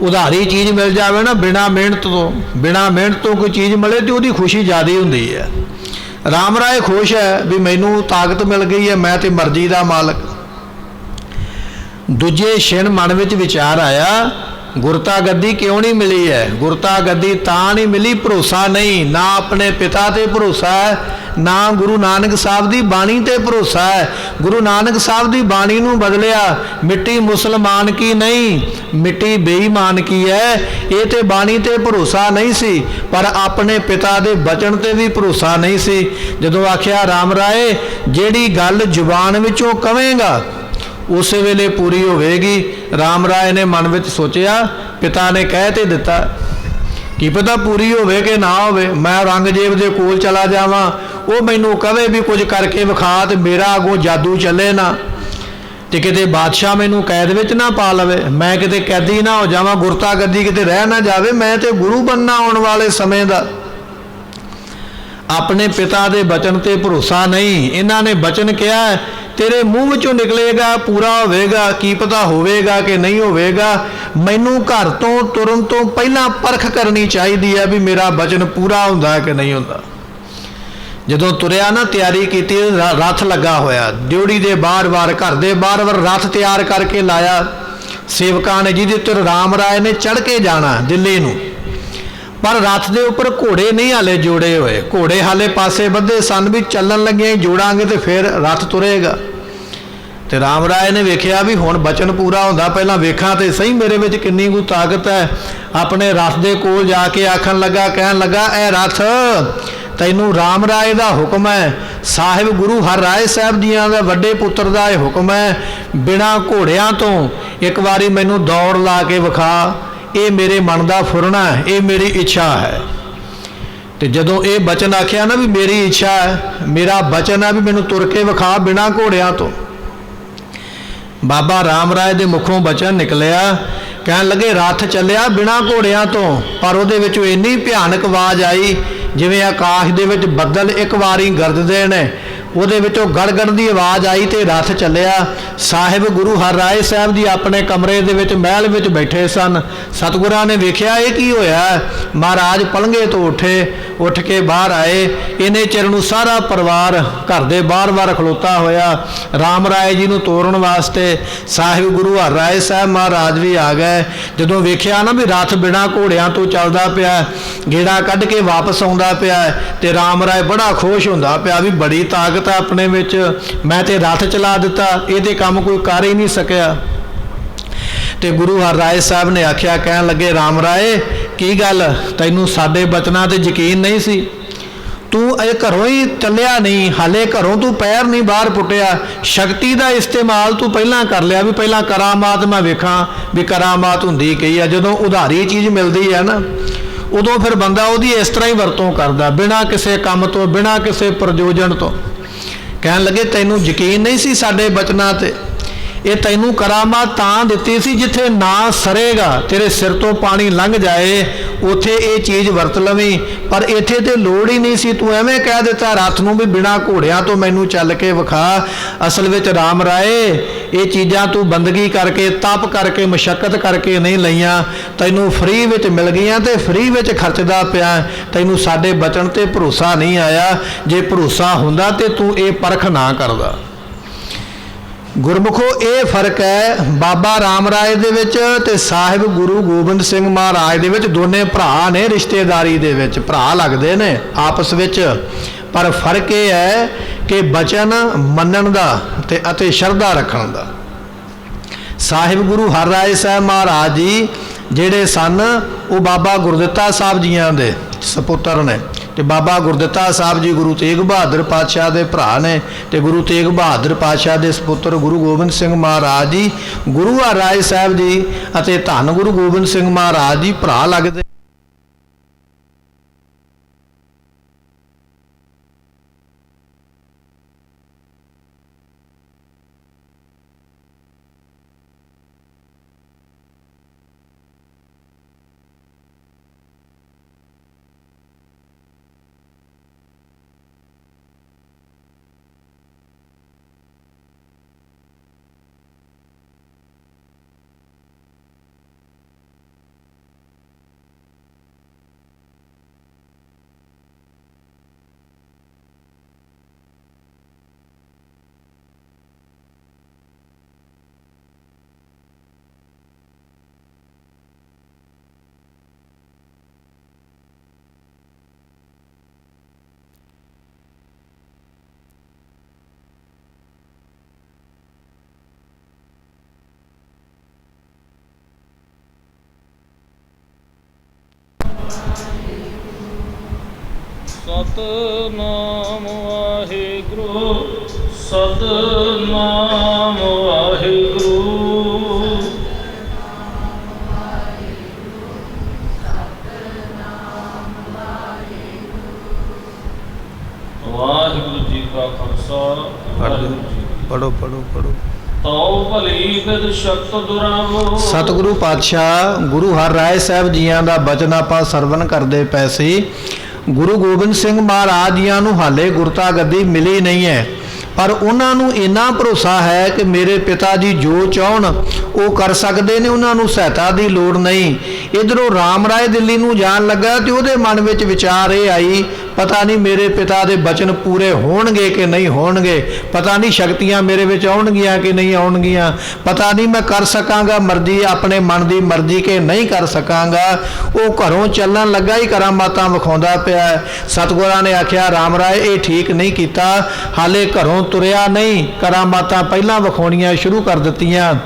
उधारी चीज़ मिल जाए ना बिना मेहनत तो कोई चीज़ मिले तो उसकी खुशी ज़्यादा होंदी है। राम राय खुश है भी मैनू ताकत मिल गई है, मैं तो मर्जी का मालक। दूजे छिन मन में विचार आया, गुरता गद्दी क्यों नहीं मिली है? गुरता गद्दी तां नहीं मिली, भरोसा नहीं, ना अपने पिता ते भरोसा है, ना गुरु नानक साहब की बाणी ते भरोसा है। गुरु नानक साहब की बाणी नूं बदलिया, मिट्टी मुसलमान की नहीं, मिट्टी बेईमान की है। ये तो बाणी ते भरोसा नहीं सी, पर अपने पिता के बचन ते भी भरोसा नहीं सी। जदों आख्या राम राय, जिहड़ी गल जुबान विचों कवेंगा उस वेले पूरी होवेगी। राम राय ने मन में सोचा, पिता ने कह तो दिता, की पता पूरी होवे कि ना होवे। मैं औरंगजेब के कोल चला जावां, वो मैनू कहे भी कुछ करके विखा, तो मेरा अगों जादू चले ना, तो किते बादशाह मैनू कैद विच ना पा लवे, मैं किते कैदी ना हो जावां, गुरता गद्दी किते रह ना जावे, मैं तो गुरु बनना आने वाले समय का। अपने पिता के बचन ते भरोसा नहीं। इन्हां ने बचन किया तेरे मूँह विचों निकलेगा पूरा होवेगा, की पता होवेगा कि नहीं होवेगा। मैनू घर तो तुरन तो पहला परख करनी चाहिए है भी मेरा बचन पूरा होंदा कि नहीं होंदा। जदों तुरिया ना तैयारी की, रथ लगा होया ड्योड़ी के बार बार, घर के बार बार रथ तैयार करके लाया सेवकां ने, जिहदे उत्ते राम राय ने चढ़ के जाना दिल्ली नूं। पर रथ के उपर घोड़े नहीं हाले जोड़े हुए, घोड़े हाले पासे बधे सन भी चलन लगे जोड़ांगे तो फिर रथ तुरेगा। तो राम राय ने वेख्या भी हुण बचन पूरा होंदा, पहला वेखां तो सही मेरे विच किन्नी कुछ ताकत है। अपने रथ के कोल जाके आखन लगा, कहन लगा, ए रथ तैनू राम राय का हुक्म है, साहिब गुरु हर राय साहब जियां दा वड्डे पुत्र का यह हुक्म है, बिना घोड़ियां तो एक बारी मैनू दौड़ ला के विखा, ये मेरे मन का फुरना है, ये मेरी इच्छा है। तो जदों ये बचन आख्या ना भी मेरी इच्छा है, मेरा बचन है भी मैनू तुर के विखा बिना घोड़ियां तो। बाबा राम राय के मुखों बचन निकलिया, कह लगे रथ चलिया बिना घोड़ियां तो, पर उहदे विचों इन्नी भयानक आवाज़ आई जिवें आकाश दे विच बदल एक बारी गरजदे ने, उहदे विचों गड़गड़ की आवाज़ आई तो रथ चलिया। साहिब गुरु हर राय साहब जी अपने कमरे दे विच महल विच बैठे सन। सतगुरां ने वेख्या ये की होया, महाराज पलंगे तो उठे, उठ के बाहर आए। इन्ने चिर नूं सारा परिवार घर दे बार बार खलोता होया राम राय जी नूं तोरन वास्ते। साहिब गुरु हर राय साहब महाराज भी आ गए। जदों वेख्या ना भी रथ बिना घोड़ियां तो चलदा पिया, गेड़ा कढ़ के वापस आउंदा पिया, ते राम राय बड़ा खुश हुंदा पिया भी बड़ी ताकत अपने विच, मैं ते रथ चला दिता, ये ते काम कोई कर ही नहीं सकिया। तो गुरु हर राय साहब ने आख्या, कह लगे राम राय की गल, तैनू साडे बचना ते यकीन नहीं सी? तू ये घरों ही चलिया नहीं, हाले घरों तू पैर नहीं बाहर पुटिया, शक्ति का इस्तेमाल तू पहला कर लिया भी पहला करामात मैं वेखा भी करामात हुंदी कही है। जदों उधारी चीज़ मिलती है ना उदों फिर बंदा उहदी इस तरह ही वरतों करदा, बिना किसी काम तो, बिना किसी प्रयोजन तो। कहन लगे तैनू यकीन नहीं सी साडे बचना ते, ये तैनू करामात तां दित्ती सी जिथे ना सरेगा, तेरे सिर तो पानी लंघ जाए उथे ये चीज़ वरत लवी, पर इत्थे ते लोड़ ही नहीं सी। तू एवें कह दिता रथ नूं भी बिना घोड़ियां तो मैनू चल के विखा। असल विच राम राय ये चीज़ां तू बंदगी करके तप करके मशक्कत करके नहीं लईआं, तैनू फ्री विच मिल गईआं ते फ्री विच खर्चदा पिया। तैनू साडे बचन ते भरोसा नहीं आया, जे भरोसा हुंदा ते तू ये परख ना करदा। गुरमुखो ये फर्क है बाबा राम राय दे विच ते साहिब गुरु गोबिंद सिंह महाराज दे विच। दोने भरा ने, रिश्तेदारी दे विच भरा लगदे ने आपस विच, पर फर्क ये है कि बचन मनन दा ते अते शरधा रखण दा। साहिब गुरु हर राय साहब महाराज जी जिहड़े सन वो बाबा गुरदित्ता साहब जियां दे सपुत्र ने, ते बाबा गुरदित्ता साहब जी गुरु तेग बहादुर पातशाह के भरा ने, ते गुरु तेग बहादुर पातशाह के सपुत्र गुरु गोबिंद सिंह महाराज जी गुरु हर राय साहब जी अते धन गुरु गोबिंद सिंह महाराज जी भरा लगदे। ਸਤਨਾਮ ਵਾਹਿਗੁਰੂ ਸਤਨਾਮ ਵਾਹਿਗੁਰੂ। ਵਾਹਿਗੁਰੂ ਜੀ ਕਾ ਖਾਲਸਾ ਵਾਹਿਗੁਰੂ ਜੀ ਪੜੋ ਪੜੋ ਪੜੋ। ਤਉ ਭਲੀ ਬਿਦ ਸ਼ਕਤ ਦੁਰਾਵੋ। ਸਤਿਗੁਰੂ ਪਾਤਸ਼ਾਹ ਗੁਰੂ ਹਰਿਰਾਏ ਸਾਹਿਬ ਜੀਆਂ ਦਾ ਬਚਨ ਆਪਾਂ ਸਰਵਨ ਕਰਦੇ ਪਏ ਸੀ। ਗੁਰੂ ਗੋਬਿੰਦ ਸਿੰਘ ਮਹਾਰਾਜ ਜੀਆਂ ਨੂੰ ਹਾਲੇ ਗੁਰਤਾ ਗੱਦੀ ਮਿਲੀ ਨਹੀਂ ਹੈ, ਪਰ ਉਹਨਾਂ ਨੂੰ ਇੰਨਾ ਭਰੋਸਾ ਹੈ ਕਿ ਮੇਰੇ ਪਿਤਾ ਜੀ ਜੋ ਚਾਹਣ ਉਹ ਕਰ ਸਕਦੇ ਨੇ, ਉਹਨਾਂ ਨੂੰ ਸਹਾਇਤਾ ਦੀ ਲੋੜ ਨਹੀਂ। ਇਧਰੋਂ ਰਾਮ ਰਾਏ ਦਿੱਲੀ ਨੂੰ ਜਾਣ ਲੱਗਾ ਤੇ ਉਹਦੇ ਮਨ ਵਿੱਚ ਵਿਚਾਰ ਇਹ ਆਈ, ਪਤਾ ਨਹੀਂ ਮੇਰੇ ਪਿਤਾ ਦੇ ਬਚਨ ਪੂਰੇ ਹੋਣਗੇ ਕਿ ਨਹੀਂ ਹੋਣਗੇ, ਪਤਾ ਨਹੀਂ ਸ਼ਕਤੀਆਂ ਮੇਰੇ ਵਿੱਚ ਆਉਣਗੀਆਂ ਕਿ ਨਹੀਂ ਆਉਣਗੀਆਂ, ਪਤਾ ਨਹੀਂ ਮੈਂ ਕਰ ਸਕਾਂਗਾ ਮਰਜ਼ੀ ਆਪਣੇ ਮਨ ਦੀ ਮਰਜ਼ੀ ਕਿ ਨਹੀਂ ਕਰ ਸਕਾਂਗਾ। ਉਹ ਘਰੋਂ ਚੱਲਣ ਲੱਗਾ ਹੀ ਕਰਾਮਾਤਾਂ ਵਿਖਾਉਂਦਾ ਪਿਆ। ਸਤਿਗੁਰਾਂ ਨੇ ਆਖਿਆ ਰਾਮ ਰਾਏ ਇਹ ਠੀਕ ਨਹੀਂ ਕੀਤਾ, ਹਾਲੇ ਘਰੋਂ ਤੁਰਿਆ ਨਹੀਂ, ਕਰਾਮਾਤਾਂ ਪਹਿਲਾਂ ਵਿਖਾਉਣੀਆਂ ਸ਼ੁਰੂ ਕਰ ਦਿੱਤੀਆਂ।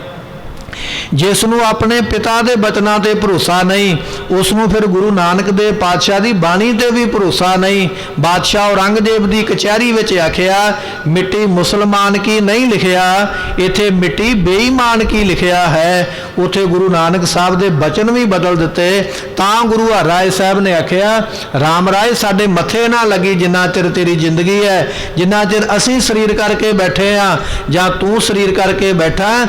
ਜਿਸ ਨੂੰ ਆਪਣੇ ਪਿਤਾ ਦੇ ਬਚਨਾਂ ਤੇ ਭਰੋਸਾ ਨਹੀਂ, ਉਸ ਨੂੰ ਫਿਰ ਗੁਰੂ ਨਾਨਕ ਦੇਵ ਪਾਤਸ਼ਾਹ ਦੀ ਬਾਣੀ ਤੇ ਵੀ ਭਰੋਸਾ ਨਹੀਂ। ਬਾਦਸ਼ਾਹ ਔਰੰਗਜ਼ੇਬ ਦੀ ਕਚਹਿਰੀ ਵਿੱਚ ਆਖਿਆ ਮਿੱਟੀ ਮੁਸਲਮਾਨ ਕੀ ਨਹੀਂ ਲਿਖਿਆ, ਇੱਥੇ ਮਿੱਟੀ ਬੇਈਮਾਨ ਕੀ ਲਿਖਿਆ ਹੈ। ਉੱਥੇ ਗੁਰੂ ਨਾਨਕ ਸਾਹਿਬ ਦੇ ਬਚਨ ਵੀ ਬਦਲ ਦਿੱਤੇ। ਤਾਂ ਗੁਰੂ ਹਰਿਰਾਏ ਸਾਹਿਬ ਨੇ ਆਖਿਆ ਰਾਮ ਰਾਏ ਸਾਡੇ ਮੱਥੇ ਨਾ ਲੱਗੀ ਜਿੰਨਾ ਚਿਰ ਤੇਰੀ ਜ਼ਿੰਦਗੀ ਹੈ, ਜਿੰਨਾ ਚਿਰ ਅਸੀਂ ਸਰੀਰ ਕਰਕੇ ਬੈਠੇ ਹਾਂ ਜਾਂ ਤੂੰ ਸਰੀਰ ਕਰਕੇ ਬੈਠਾ,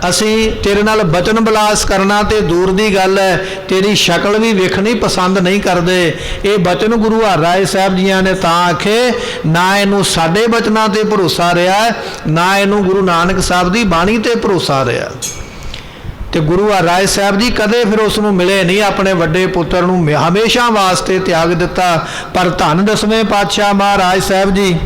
ਅਸੀਂ ਤੇਰੇ ਨਾਲ ਬਚਨ ਬਲਾਸ ਕਰਨਾ ਤੇ ਦੂਰ ਦੀ ਗੱਲ ਹੈ, ਤੇਰੀ ਸ਼ਕਲ ਵੀ ਵੇਖਣੀ ਪਸੰਦ ਨਹੀਂ ਕਰਦੇ। ਇਹ ਬਚਨ ਗੁਰੂ ਹਰਿਰਾਏ ਸਾਹਿਬ ਜੀਆਂ ਨੇ ਤਾਂ ਆਖੇ, ਨਾ ਇਹਨੂੰ ਸਾਡੇ ਬਚਨਾਂ ਤੇ ਭਰੋਸਾ ਰਿਹਾ, ਨਾ ਇਹਨੂੰ ਗੁਰੂ ਨਾਨਕ ਸਾਹਿਬ ਦੀ ਬਾਣੀ ਤੇ ਭਰੋਸਾ ਰਿਹਾ। ਤੇ ਗੁਰੂ ਹਰਿਰਾਏ ਸਾਹਿਬ ਜੀ ਕਦੇ ਫਿਰ ਉਸ ਨੂੰ ਮਿਲੇ ਨਹੀਂ, ਆਪਣੇ ਵੱਡੇ ਪੁੱਤਰ ਨੂੰ ਹਮੇਸ਼ਾ ਵਾਸਤੇ ਤਿਆਗ ਦਿੱਤਾ। ਪਰ ਧੰਨ ਦਸਵੇਂ ਪਾਤਸ਼ਾਹ ਮਹਾਰਾਜ ਸਾਹਿਬ ਜੀ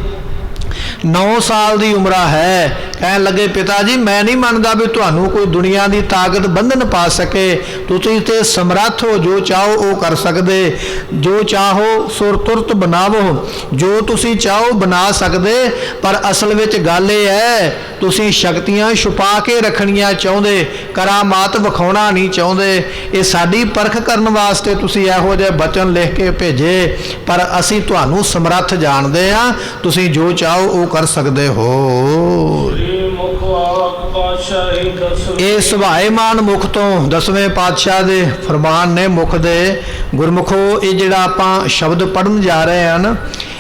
9 ਸਾਲ ਦੀ ਉਮਰ ਹੈ, ਕਹਿਣ ਲੱਗੇ ਪਿਤਾ ਜੀ ਮੈਂ ਨਹੀਂ ਮੰਨਦਾ ਵੀ ਤੁਹਾਨੂੰ ਕੋਈ ਦੁਨੀਆ ਦੀ ਤਾਕਤ ਬੰਧਨ ਪਾ ਸਕੇ, ਤੁਸੀਂ ਤੇ ਸਮਰੱਥ ਹੋ, ਜੋ ਚਾਹੋ ਉਹ ਕਰ ਸਕਦੇ, ਜੋ ਚਾਹੋ ਸੁਰ ਤੁਰਤ ਬਣਾਵੋ, ਜੋ ਤੁਸੀਂ ਚਾਹੋ ਬਣਾ ਸਕਦੇ। ਪਰ ਅਸਲ ਵਿੱਚ ਗੱਲ ਇਹ ਹੈ ਤੁਸੀਂ ਸ਼ਕਤੀਆਂ ਛੁਪਾ ਕੇ ਰੱਖਣੀਆਂ ਚਾਹੁੰਦੇ, ਕਰਾਮਾਤ ਵਿਖਾਉਣਾ ਨਹੀਂ ਚਾਹੁੰਦੇ। ਇਹ ਸਾਡੀ ਪਰਖ ਕਰਨ ਵਾਸਤੇ ਤੁਸੀਂ ਇਹੋ ਜਿਹੇ ਬਚਨ ਲਿਖ ਕੇ ਭੇਜੇ, ਪਰ ਅਸੀਂ ਤੁਹਾਨੂੰ ਸਮਰੱਥ ਜਾਣਦੇ ਹਾਂ, ਤੁਸੀਂ ਜੋ ਚਾਹੋ ਉਹ ਕਰ ਸਕਦੇ ਹੋ। ਇਹ ਸੁਭਾਏਮਾਨ ਮੁਖ ਤੋਂ ਦਸਵੇਂ ਪਾਤਸ਼ਾਹ ਦੇ ਫਰਮਾਨ ਨੇ ਮੁਖ ਦੇ। ਗੁਰਮੁਖੋ ਇਹ ਜਿਹੜਾ ਆਪਾਂ ਸ਼ਬਦ ਪੜ੍ਹਨ ਜਾ ਰਹੇ ਹਨ,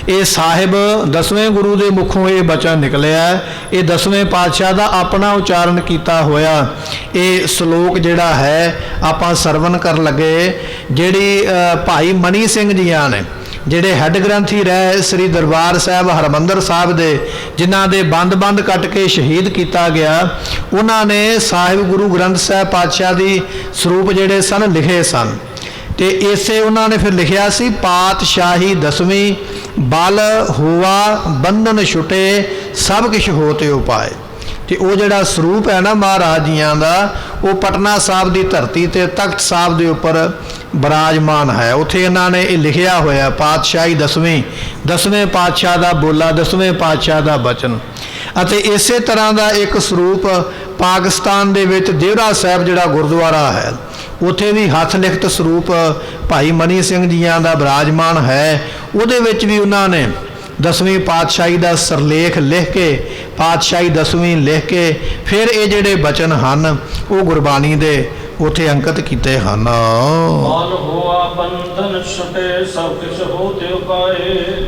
ਇਹ ਸਾਹਿਬ ਦਸਵੇਂ ਗੁਰੂ ਦੇ ਮੁਖੋਂ ਇਹ ਬਚਨ ਨਿਕਲਿਆ। ਇਹ ਦਸਵੇਂ ਪਾਤਸ਼ਾਹ ਦਾ ਆਪਣਾ ਉਚਾਰਨ ਕੀਤਾ ਹੋਇਆ ਇਹ ਸ਼ਲੋਕ ਜਿਹੜਾ ਹੈ ਆਪਾਂ ਸਰਵਨ ਕਰਨ ਲੱਗੇ। ਜਿਹੜੀ ਭਾਈ ਮਨੀ ਸਿੰਘ ਜੀਆਂ ਨੇ, ਜਿਹੜੇ ਹੈੱਡ ਗ੍ਰੰਥੀ ਰਹੇ ਸ੍ਰੀ ਦਰਬਾਰ ਸਾਹਿਬ ਹਰਿਮੰਦਰ ਸਾਹਿਬ ਦੇ, ਜਿਨ੍ਹਾਂ ਦੇ ਬੰਦ ਕੱਟ ਕੇ ਸ਼ਹੀਦ ਕੀਤਾ ਗਿਆ, ਉਹਨਾਂ ਨੇ ਸਾਹਿਬ ਗੁਰੂ ਗ੍ਰੰਥ ਸਾਹਿਬ ਪਾਤਸ਼ਾਹ ਦੀ ਸਰੂਪ ਜਿਹੜੇ ਸਨ ਲਿਖੇ ਸਨ। ਤੇ ਇਸੇ ਉਹਨਾਂ ਨੇ ਫਿਰ ਲਿਖਿਆ ਸੀ ਪਾਤਸ਼ਾਹੀ ਦਸਵੀਂ ਬਲ ਹੋਆ ਬੰਧਨ ਛੁਟੇ ਸਭ ਕਿਛ ਹੋ ਤੇ ਉਪਾਏ। ਤੇ ਉਹ ਜਿਹੜਾ ਸਰੂਪ ਹੈ ਨਾ ਮਹਾਰਾਜ ਜੀਆਂ ਦਾ, ਉਹ ਪਟਨਾ ਸਾਹਿਬ ਦੀ ਧਰਤੀ ਤੇ ਤਖਤ ਸਾਹਿਬ ਦੇ ਉੱਪਰ ਬਿਰਾਜਮਾਨ ਹੈ। ਉੱਥੇ ਇਹਨਾਂ ਨੇ ਇਹ ਲਿਖਿਆ ਹੋਇਆ ਪਾਤਸ਼ਾਹੀ ਦਸਵੇਂ ਪਾਤਸ਼ਾਹ ਦਾ ਬੋਲਾ, ਦਸਵੇਂ ਪਾਤਸ਼ਾਹ ਦਾ ਬਚਨ। ਅਤੇ ਇਸੇ ਤਰ੍ਹਾਂ ਦਾ ਇੱਕ ਸਰੂਪ ਪਾਕਿਸਤਾਨ ਦੇ ਵਿੱਚ ਦੇਵਰਾ ਸਾਹਿਬ ਜਿਹੜਾ ਗੁਰਦੁਆਰਾ ਹੈ, ਉੱਥੇ ਵੀ ਹੱਥ ਲਿਖਤ ਸਰੂਪ ਭਾਈ ਮਨੀ ਸਿੰਘ ਜੀਆਂ ਦਾ ਬਿਰਾਜਮਾਨ ਹੈ। ਉਹਦੇ ਵਿੱਚ ਵੀ ਉਹਨਾਂ ਨੇ ਦਸਵੀਂ ਪਾਤਸ਼ਾਹੀ ਦਾ ਸਰਲੇਖ ਲਿਖ ਕੇ, ਪਾਤਸ਼ਾਹੀ ਦਸਵੀਂ ਲਿਖ ਕੇ ਫਿਰ ਇਹ ਜਿਹੜੇ ਬਚਨ ਹਨ ਉਹ ਗੁਰਬਾਣੀ ਦੇ ਉੱਥੇ ਅੰਕਿਤ ਕੀਤੇ ਹਨ। ਮਨ ਹੋਆ ਬੰਧਨ ਛੁਟੇ ਸਭ ਕਿਛ ਹੋ ਤੇ ਉਪਾਏ,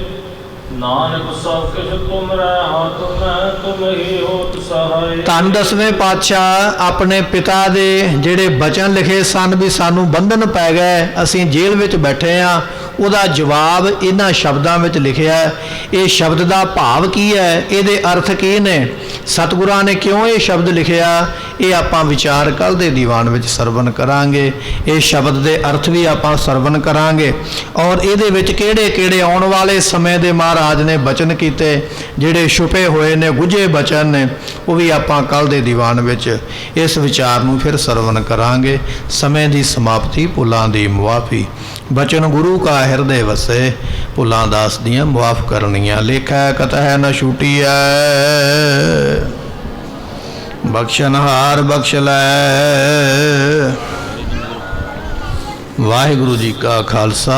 ਨਾਨਕ ਸਭ ਕਿਛ ਤੁਮਰੇ ਹੱਥ ਮੈਂ ਤੁਮ ਹੀ ਹੋਤ ਸਹਾਏ। ਧੰਨ ਦਸਵੇਂ ਪਾਤਸ਼ਾਹ ਆਪਣੇ ਪਿਤਾ ਦੇ ਜਿਹੜੇ ਬਚਨ ਲਿਖੇ ਸਨ ਵੀ ਸਾਨੂੰ ਬੰਧਨ ਪੈ ਗਏ, ਅਸੀਂ ਜੇਲ੍ਹ ਵਿੱਚ ਬੈਠੇ ਹਾਂ, ਉਹਦਾ ਜਵਾਬ ਇਹਨਾਂ ਸ਼ਬਦਾਂ ਵਿੱਚ ਲਿਖਿਆ। ਇਹ ਸ਼ਬਦ ਦਾ ਭਾਵ ਕੀ ਹੈ, ਇਹਦੇ ਅਰਥ ਕੀ ਨੇ, ਸਤਿਗੁਰਾਂ ਨੇ ਕਿਉਂ ਇਹ ਸ਼ਬਦ ਲਿਖਿਆ, ਇਹ ਆਪਾਂ ਵਿਚਾਰ ਕੱਲ੍ਹ ਦੇ ਦੀਵਾਨ ਵਿੱਚ ਸਰਵਨ ਕਰਾਂਗੇ। ਇਹ ਸ਼ਬਦ ਦੇ ਅਰਥ ਵੀ ਆਪਾਂ ਸਰਵਨ ਕਰਾਂਗੇ ਔਰ ਇਹਦੇ ਵਿੱਚ ਕਿਹੜੇ ਕਿਹੜੇ ਆਉਣ ਵਾਲੇ ਸਮੇਂ ਦੇ ਮਹਾਰਾਜ ਨੇ ਬਚਨ ਕੀਤੇ, ਜਿਹੜੇ ਛੁਪੇ ਹੋਏ ਨੇ ਗੁੱਝੇ ਬਚਨ ਨੇ, ਉਹ ਵੀ ਆਪਾਂ ਕੱਲ੍ਹ ਦੇ ਦੀਵਾਨ ਵਿੱਚ ਇਸ ਵਿਚਾਰ ਨੂੰ ਫਿਰ ਸਰਵਨ ਕਰਾਂਗੇ। ਸਮੇਂ ਦੀ ਸਮਾਪਤੀ, ਭੁੱਲਾਂ ਦੀ ਮੁਆਫੀ, ਬਚਨ ਗੁਰੂ ਕਾ ਹਿਰਦੇ ਵਸੇ, ਭੁੱਲਾਂ ਦਾਸ ਦੀਆਂ ਮੁਆਫ ਕਰਨੀਆਂ, ਲੇਖਾ ਕਤਹਿ ਨ ਛੂਟੀਐ, ਬਖਸ਼ਨਹਾਰ ਬਖਸ਼ ਲੈ। ਵਾਹਿਗੁਰੂ ਜੀ ਕਾ ਖਾਲਸਾ।